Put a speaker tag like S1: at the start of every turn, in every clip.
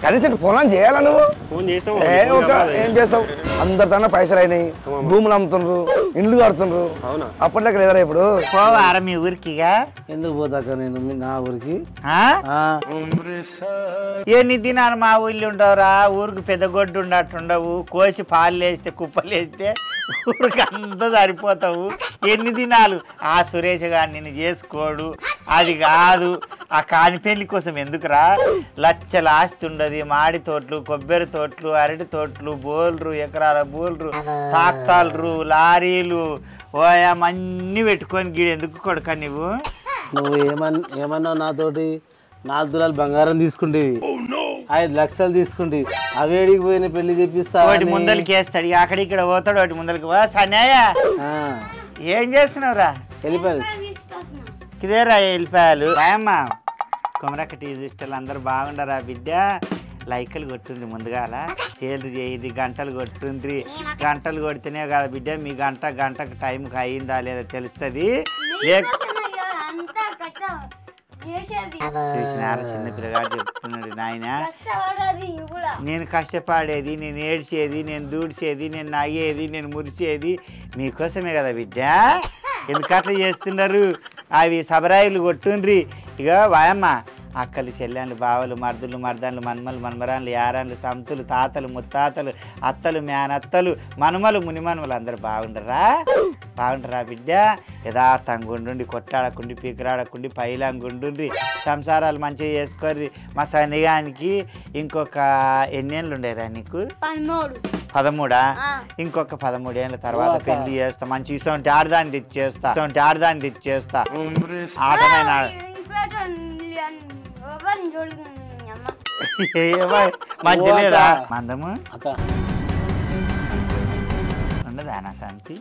S1: కనీసం ఫోన్ చేయాలా నువ్వు? ఏం చేస్తావు? అందరితో పైసలు అయినాయి, భూములు అమ్ముతుండ్రు, ఇండ్లు కడుతుండ్రు. అప్పట్లోకి లేదరా ఇప్పుడు.
S2: పోవారా మీ ఊరికిగా?
S3: ఎందుకు పోతాక నేను నా ఊరికి?
S2: ఎన్ని దినాలు మా ఊళ్ళో ఉండవురా? ఊరికి పెద్ద గొడ్డు ఉండట్టుండవు, కోసి పాలు వేస్తే కుప్పలు వేస్తే ఊరికి అంతా సరిపోతావు. ఎన్ని దినాలు? ఆ సురేష్ గారు నిన్ను చేసుకోడు, అది కాదు. ఆ కాని పెళ్లి కోసం ఎందుకురా? లచ్చల ఆస్తి ఉండదు, మాడి తోటలు, కొబ్బరి తోటలు, అరటి తోటలు, బోల్రు, ఎకరాల బోల్రు, ట్రాక్టర్లు, లారీలు, ఓయమన్నీ పెట్టుకొని గీడు ఎందుకు కొడుక నువ్వు?
S3: నువ్వు ఏమన్నావు నాతోటి? 4 తులాలు బంగారం తీసుకుంటేవి, 5 లక్షలు తీసుకుంటేవి, అవేడికి పోయిన పెళ్లి చెప్పిస్తా.
S2: వాటి ముందలకి వేస్తాడు, అక్కడిక్కడ పోతాడు. వాటి ముందలకి సన్నయ్య ఏం చేస్తున్నావురా?
S3: వెళ్ళిపోయారు
S2: ఇదేరా వెళ్ళిపోయాలు. రాయమ్మా కొమరక్క టీ సిస్టర్లు అందరూ బాగుండరా బిడ్డ? లైకులు కొట్టుండ్రి, ముందుగాల సేల్లు చేయండి, గంటలు కొట్టుండ్రి. గంటలు కొడితేనే కదా బిడ్డ మీ గంటకు టైంకి అయిందా లేదా తెలుస్తుంది. చూసినారా చిన్న పిల్లగాడు చెప్తున్నాడు, నాయన నేను కష్టపడేది, నేను ఏడ్చేది, నేను దూడ్చేది, నేను నయ్యేది, నేను మురిచేది మీకోసమే కదా బిడ్డ. ఎందుకట్లా చేస్తున్నారు? అవి సబరాయిలు కొట్టుండ్రి. ఇక వాయమ్మ అక్కలు, చెల్లెళ్ళు, బావలు, మర్దులు, మర్దాన్లు, మన్మలు, మన్మరాన్లు, యారాన్లు, సంతులు, తాతలు, ముత్తాతలు, అత్తలు, మేనత్తలు, మనుమలు, మునిమనుమలు అందరూ బాగుండరా బిడ్డ? యథార్థంగా ఉండుండి, కొట్టాడకుండి, పీకరాడకుండి, పైలంగుండుండ్రి, సంసారాలు మంచిగా చేసుకోర్రి. మా సన్నిగానికి ఇంకొక ఎన్నేళ్ళు ఉండేరా నీకు? 13. ఇంకొక 13 ఏళ్ళ తర్వాత పెళ్లి చేస్తా. మంచి ఇసొంటి ఆడదాన్ని తెచ్చేస్తా. ఆటమైన మంచి లేదా మందము ఉండదా నా శాంతి?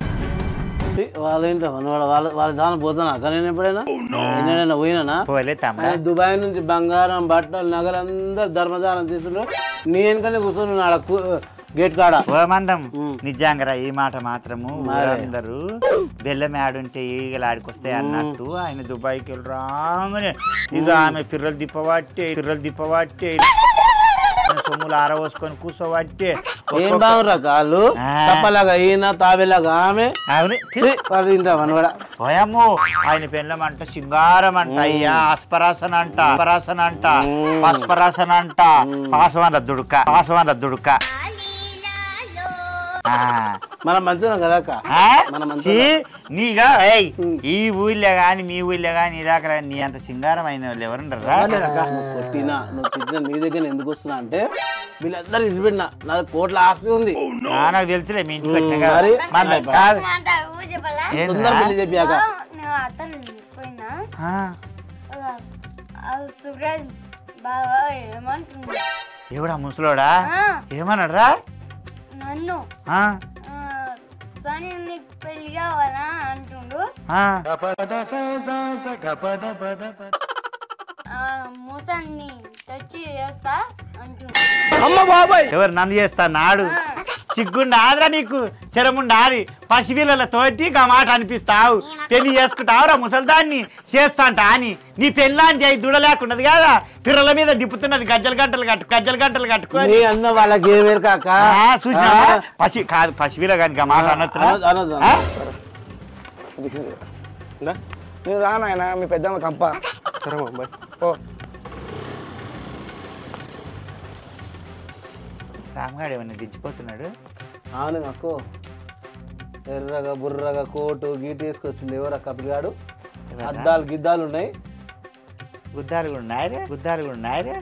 S3: వాళ్ళ దాని పోతానా అక్క? నేను ఎప్పుడైనా పోయినా
S2: పోలే తమ్ముడు.
S3: దుబాయ్ నుంచి బంగారం, బట్టలు, నగలు అందరు ధర్మదానం తీసుకుంటారు. నేను కూర్చొని గేట్ కాడ.
S2: ఓ మందం నిజంగా ఈ మాట మాత్రము అందరూ బెల్లం ఆడుంటే ఈగలు ఆడికొస్తాయి అన్నట్టు ఆయన దుబాయ్కి వెళ్ళి రాగానే ఇక ఆమె పిర్రలు దిప్పబట్టే సొమ్ములు ఆరవోసుకొని కూర్చోబట్టే
S3: ఏం బాగురా కాళ్ళు తప్పలాగా ఈయన తాబేలాగా ఆమె
S2: పోయాము. ఆయన పెళ్ళమంట సింగారం అంట, అయ్యా అస్పరాసన అంట, పస్పరాసన అంట, పాసవన దుడుక.
S3: మనం మంచిగా కదా
S2: నీగా ఈ ఊళ్ళో గాని మీ ఊళ్ళో గాని ఇలాక నీ అంత సింగారం అయిన వాళ్ళు ఎవరుండరా?
S3: కొట్టినా నువ్వు తిట్టిన నీ దగ్గర ఎందుకు వస్తున్నా అంటే వీళ్ళందరూ ఇచ్చిపెట్టినా నాకు కోట్ల ఆస్తి ఉంది.
S2: నాకు తెలుసులే మీ ఇంటికి
S3: తొందర పెళ్లి చెప్పాక
S2: ఎవడా ముసలోడా ఏమన్నాడురా?
S4: నన్ను పెళ్లి కావాలా అంటుండు. మూసాన్ని తెచ్చి చేస్తా అంటుండు.
S2: ఎవరు నన్ను చేస్తా నాడు? సిగ్గుండా ఆదరా నీకు, చెరముండా ఆది పసిపిల్లలతోటి ఆ మాట అనిపిస్తావు. పెళ్లి చేసుకుంటావురా ముసల్దాన్ని చేస్తాంట అని. నీ పెళ్ళాన్ని చేయి దుడ లేకున్నది కదా, పిర్రల మీద దిప్పుతున్నది గజ్జలు గంటలు కట్టుకొని
S3: అన్న వాళ్ళకి
S2: చూసినా పసి కాదు పసిపిల్ల కానీ ఆ మాట అనొచ్చు.
S1: నువ్వు రానాయన మీ పెద్దమ్మ కంప.
S2: రామగాడు ఏమన్నా దించిపోతున్నాడు?
S3: అవును అక్కో, ఎర్రగా బుర్రగా కోటు గీటు వేసుకొచ్చింది. ఎవరా కపిగాడు? అద్దాలు గిద్దాలు ఉన్నాయి,
S2: గుద్దాలు కూడా ఉన్నాయరే.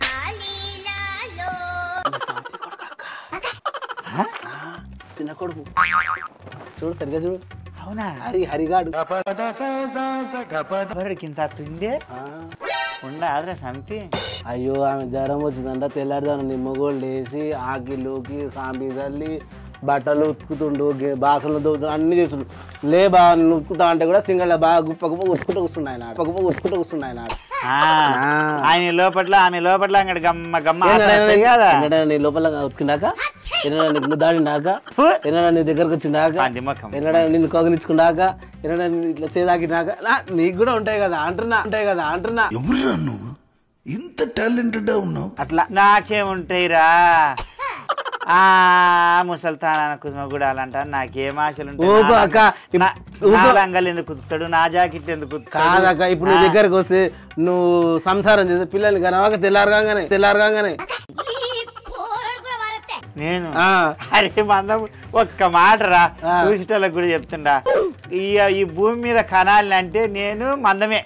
S3: చిన్న కొడుకు చూడు, సరిగా చూడు.
S2: అవునా?
S3: హరిగాడు
S2: ఇంత తిండే ఉండరా సమితి.
S3: అయ్యో ఆమె జ్వరం వచ్చిందంట. తెల్లారిదాను నిమ్మగోళ్ళు వేసి ఆకిలోకి సాంబి తల్లి బట్టలు ఉతుకుతుండు, బాసనలు దొవుతుండు, అన్ని చేస్తుండు. లే బాగా ఉతుకుతా అంటే కూడా సింగల్ బాగా గుప్ప ఉతుకుంటూ కూర్చున్నాయి నాడు.
S2: ఆయన లోపల ఆమె లోపల
S3: నీ లోపల ఉతికినాక ఎన్నడా ముద్దాడినాక, ఎన్నడా నీ దగ్గరకు వచ్చిందాక, ఎన్నడా నిన్ను కొగలించుకున్నాక, ఎన్నడా ఇట్లా చేదాకినాక నీకు కూడా ఉంటాయి కదా అంటున్నా.
S5: ఎవరురా నువ్వు? ఇంత టాలెంటెడ్ ఉన్నావు.
S2: అట్లా నాకేముంటాయిరా ముసల్తాన కుసుమ కూడా అలాంట నాకేం ఆశలు ఉంటాయి లంగలు ఎందుకు కుదుతాడు నా జాకెట్ ఎందుకు
S3: కాదక్క ఇప్పుడు నీ దగ్గరకు వస్తే నువ్వు సంసారం చేసే పిల్లల్ని కనవాక తెల్లారగానే
S2: నేను అరే మందం ఒక్క మాట రా చూసేటోళ్ళకి కూడా చెప్తుండా ఈ భూమి మీద కనాలంటే నేను మందమే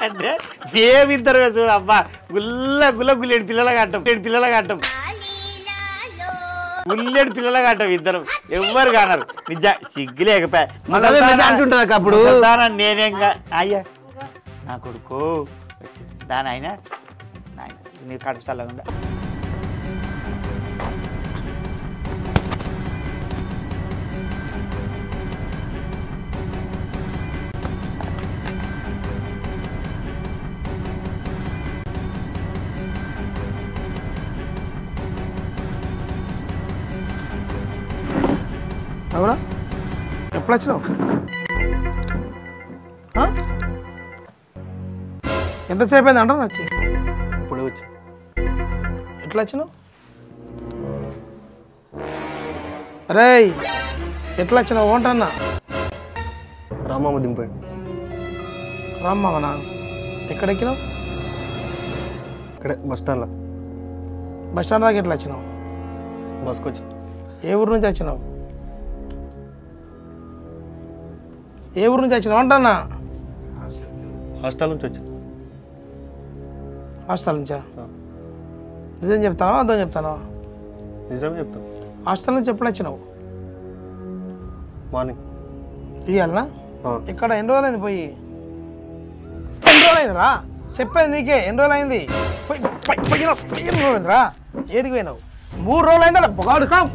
S2: అంటే మేమిద్దరు చూడు అబ్బా గుల్లేడు పిల్లలుగా అంటాం గుల్లేడు పిల్లలుగా అంటాం ఇద్దరు ఎవ్వరు కానరు నిజ సిగ్గులేకపోయా
S3: అప్పుడు
S2: నేనేం అయ్యా నా కొడుకు దాని అయినా నీ కడుపు చల్లకుండా
S1: అవునా ఎప్పుడు వచ్చినావు ఎంతసేపు అయింది అంటారు వచ్చి
S6: ఇప్పుడు వచ్చి
S1: ఎట్లా వచ్చినావు అరే ఎట్లా వచ్చినావు ఓంటన్నా
S6: రామమ్మ దింపాడు
S1: రామ్మనా ఎక్కడ ఎక్కినావు
S6: ఇక్కడే బస్ స్టాండ్లో
S1: బస్ స్టాండ్ దాకా ఎట్లా వచ్చినావు
S6: బస్కి వచ్చి
S1: ఏ ఊరు నుంచి వచ్చినావు ఏ ఊరు నుంచి వచ్చినావు అంటన్నా
S6: హాస్టల్ నుంచి వచ్చి
S1: హాస్టల్ నుంచా నిజం చెప్తావా అర్థం చెప్తావా
S6: నిజమే చెప్తాను
S1: హాస్టల్ నుంచి ఎప్పుడు వచ్చినావు
S6: మార్నింగ్
S1: ఇవ్వాలనా ఇక్కడ ఎన్ని రోజులు అయింది పోయి ఎన్ని రోజులు అయిందిరా చెప్పేది నీకే ఎన్ని రోజులు అయింది ఎన్ని రోజులు అయిందిరా ఏడికి పోయినావు 3 రోజులు అయిందా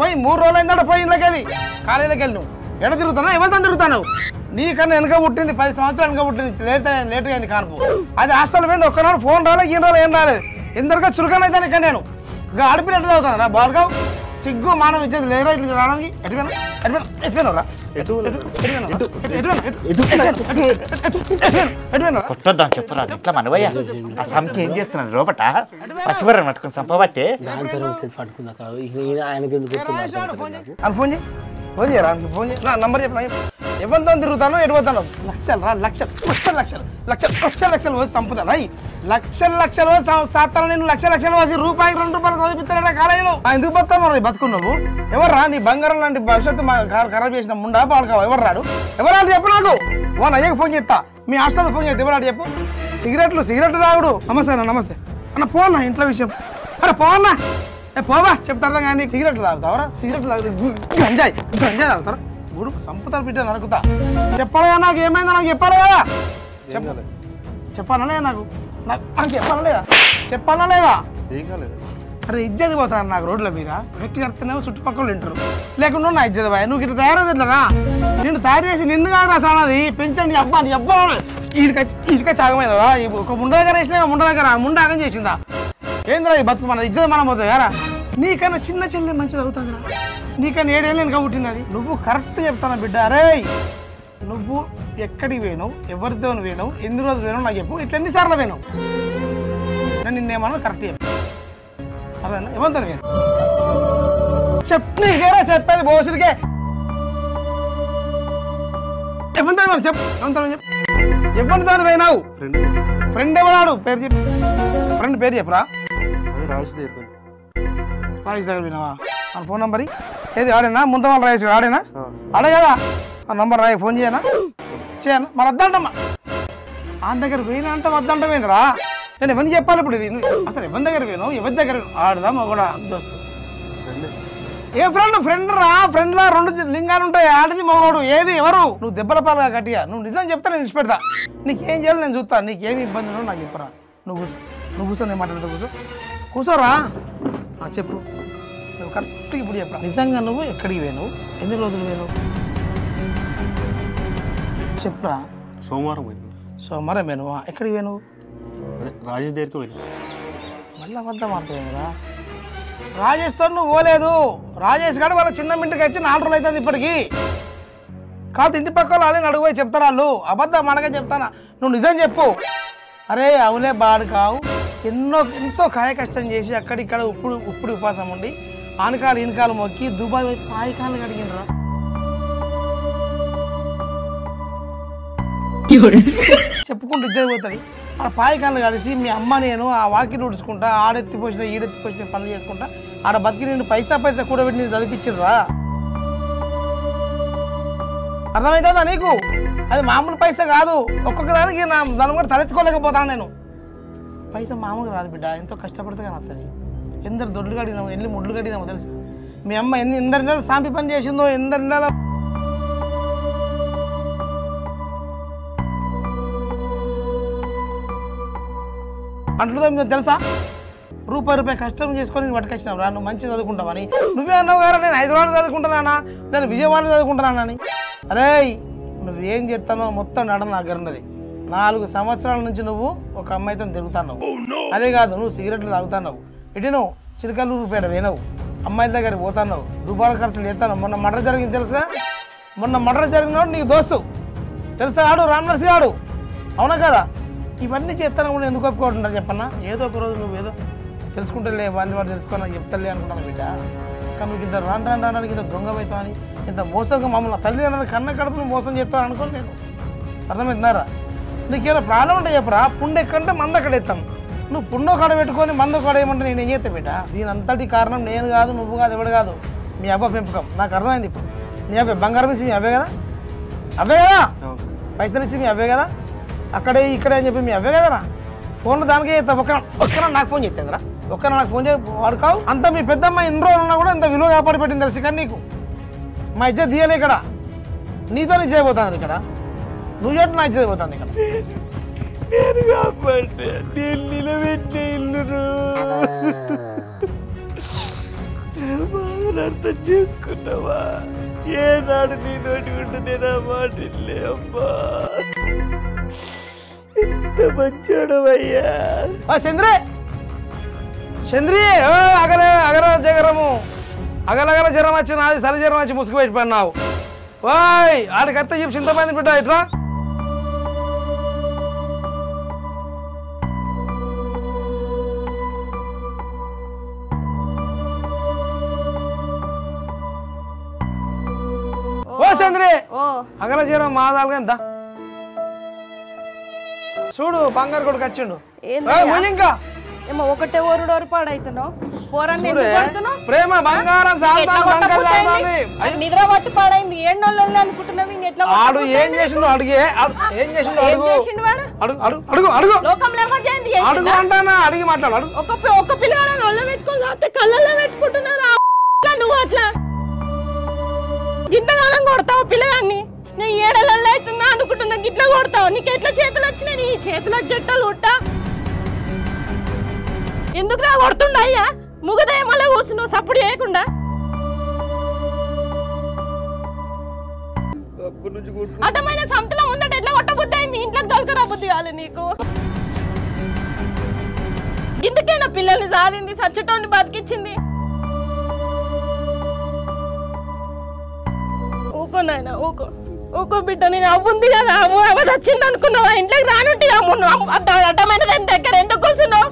S1: పోయి 3 రోజులు అయిందా పోయి ఇంట్లోకి వెళ్ళి కాలేజీలోకి వెళ్ళి నువ్వు ఎడ తిరుగుతున్నావు ఎవరితో తిరుగుతావు నీకన్నా వెనక పుట్టింది 10 సంవత్సరాలు వెనక పుట్టింది లేట్గా అయింది కానుపు అది హాస్టల్ పోయింది ఒక్కనాడు ఫోన్ రాలేదు ఏం రాలేదు ఏం రాలేదు ఎందరికో చురుకన అయితే ఇక్కడ నేను ఇంకా ఆడిపిల్ల ఎట్లా చదువుతాను రా బాల్గావు సిగ్గు మానవ ఇచ్చేది లేరా ఇట్లా రావడానికి ఎటుపోయినరా
S2: చెప్పరా ఎట్లా మనవయ్యా ఆ సంఖ్య ఏం చేస్తున్నాను లోపట పసిబర్ర పట్టుకుని సంపబట్టే
S1: ఫోన్ చేయరా ఫోన్ చేయి నంబర్ చెప్పిన ఎవరితో తిరుగుతాను ఎడిపోతాను లక్షలు పోసి చంపుతాను లక్షలు సాత్తాను నేను లక్షలు పోసి రూపాయికి 2 రూపాయలు చదివిస్తారా కాలేజీలో ఎందుకు పోతావు మరి బతుకున్నావు ఎవర్రా నీ బంగారం లాంటి భవిష్యత్తు ఖరాబ్ చేసిన ముండా పాడుకావు ఎవరు రాడు ఎవరాడు చెప్పు నాకు వాళ్ళ అయ్యకు ఫోన్ చేస్తా మీ హాస్టల్ ఫోన్ చేస్తా ఎవరాడు చెప్పు సిగరెట్లు తాగుడు నమస్తే అన్న పోన్నా ఇంట్లో విషయం అరే పోన్నా పోవా చెప్తారా కానీ సిగరెట్లు తాగుతావరా సిగరెట్లు తాగుతా గంజాయి తాగుతారా గుడు సంపుతారు బిడ్డ నరుకుతా చెప్పాలి కదా నాకు ఏమైందో నాకు చెప్పాలి కదా చెప్పాలా లేదా నాకు చెప్పాలా లేదా అరే ఇజ్జది పోతాను నాకు రోడ్ల మీద గట్టి కడుతున్నావు చుట్టుపక్కల వింటారు లేకుండా నా ఇజ్జది బాయ్ నువ్వు ఇట్లా తయారవుతుంటారా నిన్ను తయారు చేసి నిన్ను కాదు రా సానది పెంచండి అబ్బా ఇటుక చాగమైందా ఒక ముండ దగ్గర వేసినా ముండ దగ్గర ముండ ఆగం చేసిందా ఏంద్రా ఈ బతుకు మన ఇజ్జత మనం పోతుంది కదా నీకన్నా చిన్న చెల్లె మంచిది అవుతుందిరా నీకన్నా 7 ఏళ్ళు వెనక పుట్టినది నువ్వు కరెక్ట్ చెప్తాను బిడ్డ అరే నువ్వు ఎక్కడికి పోయినావు ఎవరితో పోయినావు ఎన్ని రోజులు పోయినావు నాకు చెప్పు ఇట్లా ఎన్నిసార్లు పోయినావు నేను నిన్నేమన్నా కరెక్ట్ చెప్పు అదే ఎవరితో పోయినావు నీకేరా చెప్పేది భవిష్యత్తుకే ఎవరితో చెప్పు ఎవరితో పోయినావు ఫ్రెండ్ ఎవరాడు పేరు చెప్పు ఫ్రెండ్ పేరు చెప్పురా రాజేష్ దగ్గర పోయినావా మన ఫోన్ నంబర్ ఏది ఆడేనా ముందు వాళ్ళు రాజేష్ ఆడేనా ఆడే కదా ఆ నంబర్ రాయి ఫోన్ చేయనా మరి వద్దంటమ్మా ఆ దగ్గర పోయినా అంటే వద్దంటమేందిరా నేను ఎవరిని చెప్పాలి ఇప్పుడు ఇది అసలు ఎవరి దగ్గర పోయినావు ఎవరి దగ్గర ఆడదా కూడా దోస్తు ఏ ఫ్రెండ్ రా ఫ్రెండ్లా 2 లింగాలు ఉంటాయి ఆడిది మగవాడు ఏది ఎవరు నువ్వు దెబ్బల పాలుగా గట్టిగా నువ్వు నిజం చెప్తా నేను ఇచ్చిపెడతా నీకేం చేయాలి నేను చూస్తా నీకేమి ఇబ్బంది ఉండవు నాకు చెప్పరా నువ్వు కూర్చో నేను మాట్లాడుతూ కూర్చోరా చెప్పు నువ్వు కరెక్ట్గా ఇప్పుడు చెప్పరా నిజంగా నువ్వు ఎక్కడికి పోయినావు ఎన్ని రోజులు పోయినావు చెప్పురా
S6: సోమవారం
S1: పోయినావు ఎక్కడికి పోయినావు
S6: రాజేష్ దగ్గరికి పోయినా
S1: మళ్ళీ అబద్ధం మాట్లాడుతుందా రాజేష్ సార్ నువ్వు పోలేదు రాజేష్ గారు వాళ్ళ చిన్న ఇంటికి వచ్చి 4 రోజులు అవుతుంది ఇప్పటికి కాదు ఇంటి పక్కన వాళ్ళని అడుగుపోయి చెప్తారు వాళ్ళు అబద్ధం మనగా చెప్తానా నువ్వు నిజం చెప్పు అరే అవులే బాడు కావు ఎంతో కాయ కష్టం చేసి అక్కడిక్కడ ఉప్పుడు ఉపాసం ఉండి ఆనకాలు ఈనకాలు మొక్కి దుబాయ్ పోయి పాయకాలు కడిగినరా చెప్పుకుంటూ ఇచ్చేది పోతుంది ఆ పాయకాలు కలిసి మీ అమ్మ నేను ఆ వాకిలు ఉడుచుకుంటా ఆడెత్తిపోసిన ఈడెత్తిపోసిన పనులు చేసుకుంటా ఆడ బతికి నేను పైసా కూడబెట్టి నేను చదివించిర్రా అర్థమవుతుందా నీకు అది మామూలు పైసా కాదు ఒక్కొక్క దానికి దాన్ని కూడా తలెత్తుకోలేకపోతాను నేను పైసా మామూలు రాదు బిడ్డ ఎంతో కష్టపడితే కానీ వస్తుంది ఎందరు దొడ్లు కడిగినాము ఎన్ని ముడ్లు కడిగినామో తెలుసు మీ అమ్మ ఎందరి నెలలు సాంపి పని చేసిందో ఎందరి నెలల అంట్లుదో మీకు తెలుసా రూపాయి కష్టం చేసుకొని పట్టుకొచ్చినావు రా నువ్వు మంచిగా చదువుకుంటావని నువ్వే అన్నావు కదా నేను హైదరాబాద్ చదువుకుంటున్నానా నేను విజయవాడలో చదువుకుంటున్నానని అరే నువ్వేం చేస్తానో మొత్తం నడ నా గర్నది 4 సంవత్సరాల నుంచి నువ్వు ఒక అమ్మాయితో తిరుగుతున్నావు అదే కాదు నువ్వు సిగరెట్లు తాగుతున్నావు ఇటు నువ్వు చిలకలూరుపేట వేనవు అమ్మాయిల దగ్గరికి పోతున్నావు దుబారా ఖర్చులు చేస్తాను మొన్న మర్డర్ జరిగింది తెలుసా మొన్న మర్డర్ జరిగినవాడు నీకు దోస్తు తెలుసా ఆడు రామనర్సి ఆడు అవునా కదా ఇవన్నీ చేస్తాను కూడా ఎందుకు ఒప్పుకోవడం చెప్పన్నా ఏదో ఒక రోజు నువ్వు ఏదో తెలుసుకుంటలే వాడు తెలుసుకోవాలని చెప్తలే అనుకుంటాను బిడ్డ కానీ నువ్వు ఇంత రాడానికి ఇంత దొంగ అవుతావు అని ఇంత మోసంగా మమ్మల్ని తల్లిదండ్రులు కన్న కడుపును మోసం చేస్తావు అనుకోని నేను అర్థమవుతున్నారా నీకేదో ప్రాణం ఉంటే చెప్పరా పుండు ఎక్కంటే మంద అక్కడ ఎత్తాం నువ్వు పుండు కాడ పెట్టుకొని మందు కాడ ఏమంటే నేను ఏం చేస్తా బిడ్డ దీని అంతటి కారణం నేను కాదు నువ్వు కాదు ఎవడు కాదు మీ అబ్బ పెంపకం నాకు అర్థమైంది ఇప్పుడు నీ అబ్బాయి బంగారం ఇచ్చి మీ అవ్వే కదా పైసలు ఇచ్చి మీ అవ్వే కదా అక్కడే ఇక్కడే అని చెప్పి మీ అవ్వే కదరా ఫోన్లో దానికే చేస్తా ఒక్కన నాకు ఫోన్ చేస్తుందిరా ఒక్కన నాకు ఫోన్ చేసి వాడుకావు అంత మీ పెద్దమ్మ ఇన్ని రోజులు ఉన్నా కూడా ఇంత విలువ కాపాడి పెట్టింది తెలుసు కానీ నీకు మా ఇజ్జత్ తీయలే ఇక్కడ నీతో నీ చేయబోతాను ఇక్కడ నువ్వు చెట్టు నా ఇచ్చేది పోతాను ఇక్కడ
S2: నేను కాపాడే నేను నిలబెట్టే ఇల్లు బాధలు అర్థం చేసుకున్నావా ఏనాడు నీ నోటి ఉంటే నేను ఆ మాట ఇల్లే అమ్మా ఎంత మంచోడవయ్యా
S1: చంద్రి అగల జగరము అగలగల జ్వరం వచ్చి నాది సలి జ్వరం వచ్చి ముసుగు పెట్టి పడినావు ఓయ్ ఆడికత్త చెప్పి చింతమంది బిడ్డ ఇట్లా ఓ చంద్రి అగల జ్వరం మాదాలుగా ఎంత చూడు బంగారు కొడుకు వచ్చిండు ఇంకా
S7: ఏమో ఒకటే ఓరుడోరు పాడైతున్నావు పోరాన్ని ఎందుకు పడుతున్నావు
S1: ప్రేమ బంగారం
S7: నిద్ర పట్టి పాడైంది ఏళ్ళోళ్ళు అనుకుంటున్నావు ఇంకెట్లా
S1: ఆడు ఏం చేసిండు అడిగే ఏం చేసిండు అడుగు
S7: లోకంలో ఎవరు చేయండి
S1: అడుగు అంటానా అడిగి మాట్లాడు
S7: ఒక పిల్లవాళ్ళని ఒళ్ళ పెట్టుకొని లేకపోతే కళ్ళల్లో పెట్టుకుంటున్నారు నువ్వు అట్లా ఇంతకాలం కొడతావు పిల్లగాన్ని నేను ఏడలలో అవుతుందా అనుకుంటున్నా గిట్లా కొడతావు నీకు ఎట్లా చేతులు వచ్చినాయి నీ చేతుల జట్టలు ఉట్టా ఎందుకు రా కొడుతుండ అయ్యా ముగదయమల్ల కూర్చున్నావు సప్పుడు చేయకుండా అడ్డమైన సంతలో ఉందట ఎట్లా కొట్టబుద్ధి అయింది ఇంట్లోకి దొరకరా బుద్ధి కాదు నీకు ఇందుకేనా పిల్లల్ని సాధింది సచ్చటోని బతికిచ్చింది ఊకో నాయన ఊకో బిడ్డ నేను అవ్వుంది కదా అవ్వ చచ్చింది అనుకున్నావా ఇంట్లోకి రానుంటే అడ్డమైన దాని దగ్గర ఎందుకు కూర్చున్నావు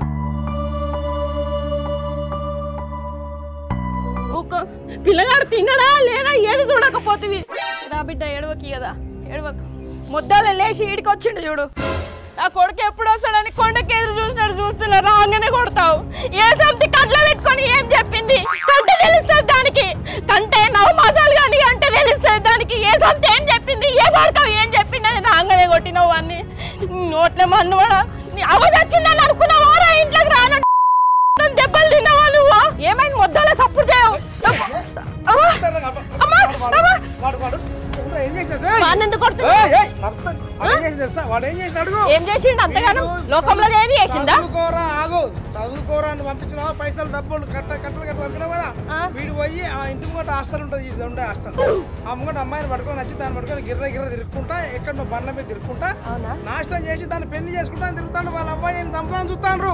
S7: పిల్లగాడు తినడా లేదా ఏది చూడకపోతుంది రా బిడ్డ ఏడవకి కదా ఏడవకు ముద్దాలు లేచి ఈడికి వచ్చిండు చూడు నా కొడుకు ఎప్పుడు వస్తాడని కొండకి ఎదురు చూసినట్టు చూస్తున్నా రాగానే కొడతావు ఏ సంతి కంట్లో పెట్టుకొని ఏం చెప్పింది కంటే తెలుస్తుంది దానికి కంటే 9 మాసాలు కానీ అంటే తెలుస్తుంది దానికి ఏ సంతి ఏం చెప్పింది ఏ కొడతావు ఏం చెప్పింది అని రాగానే కొట్టినావు అన్ని నోట్లే మన్ను కూడా అవధి వచ్చిందని అనుకున్నావా రా ఇంట్లోకి రాను దెబ్బలు తిన్నావా నువ్వు ఏమైంది ముద్దాల సప్పుడు చేయవు ఏం చేసిండు అంతగాను లోకంలో ఏది చేసిండా
S1: చదువుకోరా అని పంపించినా పైసలు డబ్బులు కట్టలు పంపినావు కదా వీడు పోయి ఆ ఇంటి ముంగట హాస్టల్ ఉంటుంది ఉండే హాస్టల్ ఆ ముంగట అమ్మాయిని పట్టుకొని వచ్చి దాన్ని పట్టుకొని గిర్ర తిరుక్కుంటా ఎక్కడ బండ్ల మీద తిరుక్కుంటా నాశనం చేసి దాన్ని పెళ్లి చేసుకుంటా తిరుగుతాను వాళ్ళ అబ్బాయి చంపడానికి చూస్తాను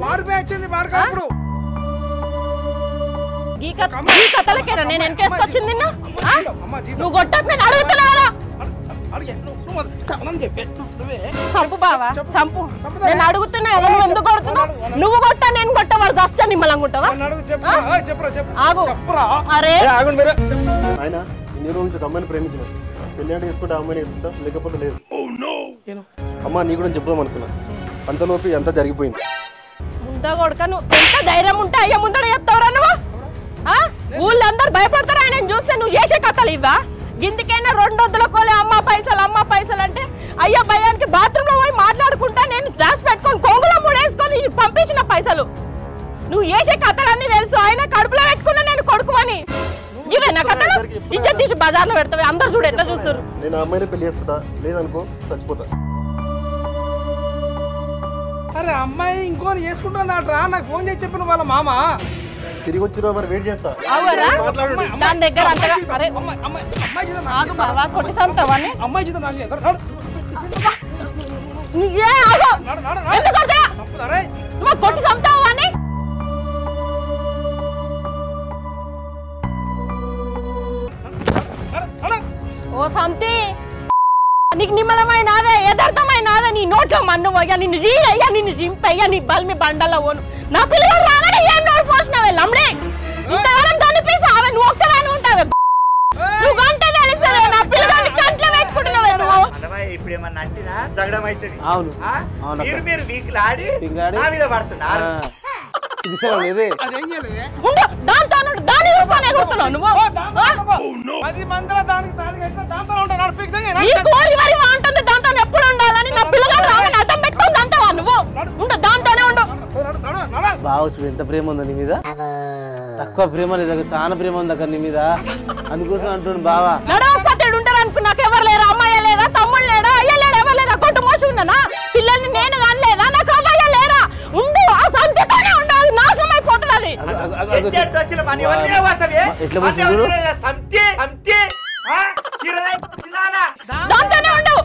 S1: మారిపోయి వచ్చింది వాడుకప్పుడు
S7: కథలకేనా నేను వెనకేసుకొచ్చింది నువ్వు కొట్టకు నేను అడుగుతున్నా సంపు బావా సంపు నేను అడుగుతున్నా కదా నువ్వు ఎందుకు కొడుతున్నావు నువ్వు కొట్టా నేను కొట్టా వాడు వస్తా నిమ్మలంగుంటావా ఆగు అరే
S6: ఆయన ఇన్ని రోజుల నుంచి ఒక అమ్మాయిని ప్రేమించిన పెళ్లి అంటే చేసుకుంటే అమ్మాయిని చేసుకుంటా లేకపోతే లేదు అమ్మ నీ కూడా చెప్దాం అనుకున్నా అంతలోపు ఎంత జరిగిపోయింది
S7: ముందా కొడుక నువ్వు ఎంత ధైర్యం ఉంటే అయ్యా ముందర చెప్తావురా నువ్వు ఊళ్ళందరూ భయపడతారా ఆయన చూస్తే నువ్వు చేసే కథలు ఇవ్వా గిందికైనా 200 కోలే అమ్మ పైసలు అంటే అయ్యా భయానికి బాత్రూమ్ లో పోయి మాట్లాడుకుంటా నేను గ్లాస్ పెట్టుకొని కొంగులో ముడేసుకొని పంపించిన పైసలు నువ్వు చేసే కథలన్నీ తెలుసు ఆయన కడుపులో పెట్టుకున్నా నేను కొడుకు అని ఇవే నా కథలు ఇజ్జత్ తీసి బజార్లో పెడతావు అందరు చూడు ఎట్లా చూస్తారు
S6: నేను అమ్మాయిని పెళ్లి చేసుకుంటా లేదనుకో చచ్చిపోతా
S1: అరే అమ్మాయి ఇంకోని చేసుకుంటుందట్రా నాకు ఫోన్ చేసి చెప్పిన వాళ్ళ మామ
S6: తిరిగి వచ్చినా మరి వెయిట్ చేస్తా
S7: దాని దగ్గర అంతగా అరే ఆగు బావా కొట్టి సంతావని
S1: అమ్మాయి జీతం నాకు లేదు
S7: కొట్టి సంతావా అని ఓ సంతి నీకు నిమ్మలమైనదే యథార్థమైనదే నీ నోట్లో మన్ను పోయ్యా నిన్ను జీరయ్యా నిన్ను జింపయ్యా నీ బల్మి బండల్లో పోను నా పిల్లలు రాగానే ఏం నోరు పోసినావే లమ్డే ఇంతకాలం కనిపిస్తావే నువ్వు ఒక్కదాని ఉంటావే నువ్వు గంట తెలుస్తుంది నా పిల్లలు కంట్లో పెట్టుకుంటున్నావే నువ్వు
S2: ఇప్పుడు ఏమన్నా అంటినా జగడం అవుతుంది
S3: అవును
S2: మీరు వీకులు ఆడి నా మీద పడుతున్నారు
S7: దాంతో దాన్ని చూసుకొని ఎగురుతున్నావు నువ్వు
S1: 10 మందిలో దానికి తాళి కట్టిన దాంతో ఉంటాడు
S7: ఈ కోరి వరి ఉంటుంది దాంతో ఎప్పుడు ఉండాలని నా పిల్లలు రాగానే అడ్డం పెట్టుకొని అంటావా నువ్వు ఉండు దాంతోనే ఉండు
S3: బాగా ఎంత ప్రేమ ఉందా నీ మీద తక్కువ ప్రేమ లేదు చాలా ప్రేమ ఉంది అక్కడ నీ మీద అందుకోసం అంటుండు బావా
S7: నడవపోతాడు ఉంటారు అనుకు నాకు ఎవరు లేరా అమ్మాయి లేదా తమ్ముడు లేడా అయ్య లేడా ఎవరు లేదా కొట్టు మోసి ఉన్నానా పిల్లల్ని నేను కానలేదా నాకు అవ్వయ్య లేరా ఉండు ఆ సంతతోనే ఉండాలి నాశనం అయిపోతుంది దాంతోనే ఉండు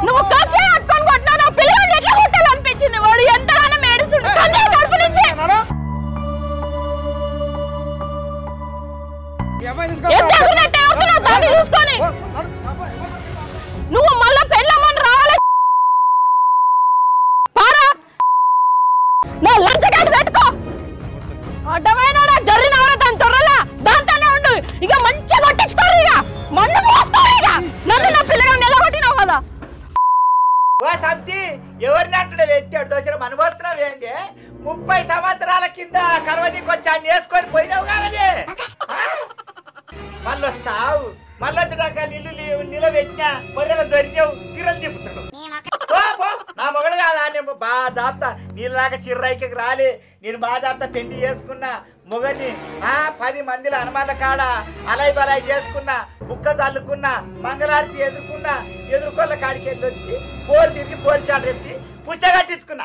S7: నువ్వు కక్ష కట్టుకొని కొట్టినా నా పిల్లల్ని ఎట్లా కొట్టాలనిపించింది వాడు ఎంతగానో మేడుస్తుండు కన్నే కడుపు నుంచి దాన్ని చూసుకొని నువ్వు మళ్ళా పెళ్ళమని రావాలి పారా నా లంచ కార్డు పెట్టుకో అడ్డమైన జరిగినవరా దాని తొర్రలా దాంతోనే ఉండు ఇక మంచిగా కొట్టించుకోరు ఇక మన్ను పోస్తారు ఇక నన్ను నా పిల్లగా నిలబట్టినావు కదా
S2: ఎవరిని అంటున్నా ఎత్తాడు దోశ అనుభవస్తున్నావు ఏంది 30 సంవత్సరాల కింద కరవనికి వచ్చి అన్ని వేసుకొని పోయినావు కాదని మళ్ళీ వస్తావు మళ్ళీ వచ్చాక నిలవెచ్చినా పొర్రెలు దొరికావు కిరలు తిప్పుతున్నావు నా మొగడు కాదా నేను బాగా దాపుతా నీళ్ళలాగా చిర్రాయికి రాలే నేను బాగా దాపుతా పెళ్లి చేసుకున్నా మొగని 10 మందిలో హనుమాన్ల కాడ అలాయి బలాయి చేసుకున్నా బుక్క చల్లుకున్నా మంగళారతి ఎదుర్కొల్ల కాడికి వెళ్ళి వచ్చి పోలు తిరిగి పోల్చాడు ఎత్తి పుష్ట కట్టించుకున్నా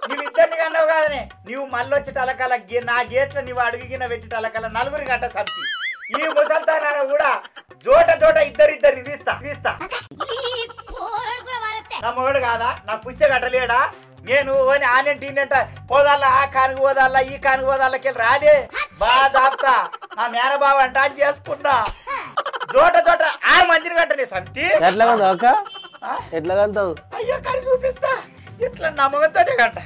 S2: నువ్వు ఇద్దరిని కన్నావు కాదనే నువ్వు మళ్ళీ వచ్చి తలకాల నా గేట్లో నువ్వు అడుగుగిన పెట్టి తలకాల 4 గంట సబ్జీ ఈ ముసల్తాన కూడా జోట ఇద్దరిని తీస్తా నా మొగడు కాదా నా పుష్ట కట్టలేడా నేను ఓని ఆనంట పోదాలా ఆ కానుక పోదాలా ఈ కానుక పోదాలకెళ్ళి రాలే బాగా దాపుతా నా మేనబాబు అంట చేసుకున్నా జోట 6 మందిని కట్టనే సంతి
S3: ఎట్లా కంటావు
S2: అయ్యో కానీ చూపిస్తా ఇట్లా నా మొగతోటే కంట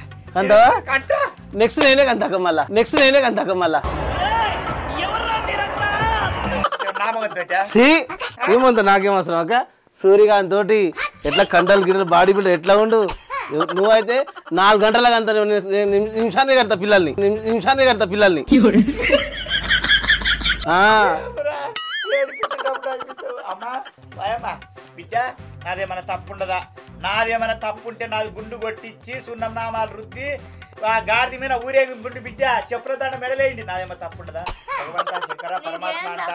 S3: నెక్స్ట్ నేనే కంటాక మళ్ళా ఏమంతా నాకేమవసరం అక్క సూర్యకాంత్ తోటి ఎట్లా కంటలు గిన్నెలు బాడీ బిల్డర్ ఎట్లా ఉండు నువ్వైతే 4 గంటల కంట నిమిషాన్ని కడతా పిల్లల్ని
S2: అమ్మా బిడ్డ నాదేమైనా తప్పుండదా నాదేమైనా తప్పుంటే నాది గుండు కొట్టించి సున్నం నామాలు రుద్ది ఆ గాడిద మీద ఊరేగింపుండి బిడ్డ చెప్పులదండ మెడలేయండి నాదేమైనా తప్పుండదా భగవంతా శంకర పరమాత్మ అంట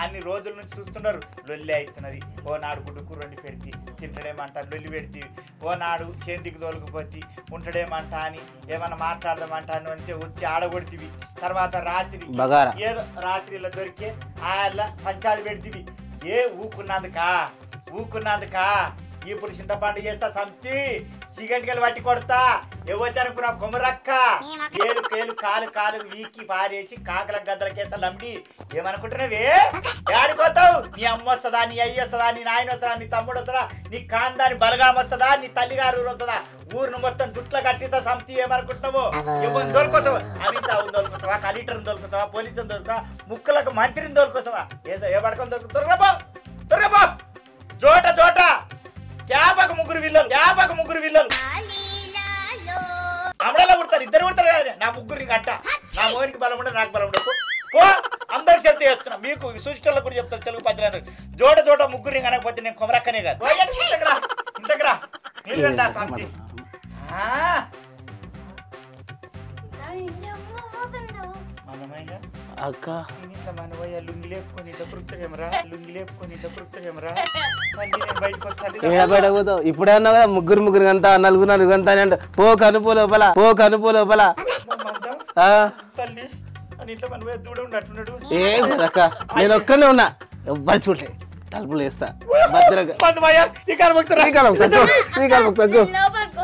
S2: అన్ని రోజుల నుంచి చూస్తున్నారు లొల్లి అవుతున్నది ఓ నాడు గుడ్డుకు 2 పెడితే తింటడేమంట లొల్లి పెడితే ఓ నాడు చేందికి తోలుకుపోతే ఉంటడేమంట అని ఏమన్నా మాట్లాడదామంటాను అంటే వచ్చి ఆడగొడితివి తర్వాత రాత్రి ఏదో రాత్రిలో దొరికే అలా పంచాది పెడితివి ఊకున్నందుకా ఇప్పుడు చింతపండు చేస్తా సంతి సిగరెట్కెళ్ళి పట్టి కొడతా ఎవరు అనుకున్నా కొమరక్క ఏలు కేలు కాలు కాలు వీకి పారేసి కాకల గద్దలకేస్తా లంబి ఏమనుకుంటున్నావే ఏడిపోతావు నీ అమ్మ వస్తుందా నీ అయ్యి వస్తుందా నీ నాయన వస్తుందా నీ తమ్ముడు వస్తుందా నీ కాందాని బలగాం వస్తుందా నీ తల్లిగారు ఊరు వస్తుందా ఊరును మొత్తం దుట్ల కట్టిస్తా సంతి ఏమనుకుంటున్నావు ఎవరిని దొరికొస్తావా అమితాబుని దొరికొస్తావా కలెక్టర్ని దొరికొస్తావా పోలీసుని దొరక ముక్కలకు మంత్రిని దొరికొస్తావా ఏ పడుకొని దొరకబా జోట జోట క్యాపకు ముగ్గురు విల్లలు అమడలో కుడతారు ఇద్దరు కుడతారు నా ముగ్గురిని కట్ట నా మోనికి బలం ఉండదు నాకు బలం ఉండదు పో అందరు చెప్తే చేస్తున్నా మీకు సూచిటల్లో కూడా చెప్తారు తెలుగు పద్యాలు జోట జోట ముగ్గురిని కనకపోతే నేను కొమరక్కనే కాదు ఇంతకురా నీళ్ళంటా శాంతి
S3: అక్క
S2: మనవయ్య లుంగి లేపుకొని
S3: బయట పోతావు ఇప్పుడే అన్నావు కదా ముగ్గురు అంతా నలుగురు అంతా అని అంటే పో కనుపో లోపల
S2: తల్లి అని ఇంట్లో మనవయ్య దూడ ఉన్నట్టున్నాడు
S3: ఏ అక్క నేను ఒక్కనే ఉన్నా ఎవ్వరు చూడలే తలుపులు వేస్తా భద్రంగా
S2: లోపలికి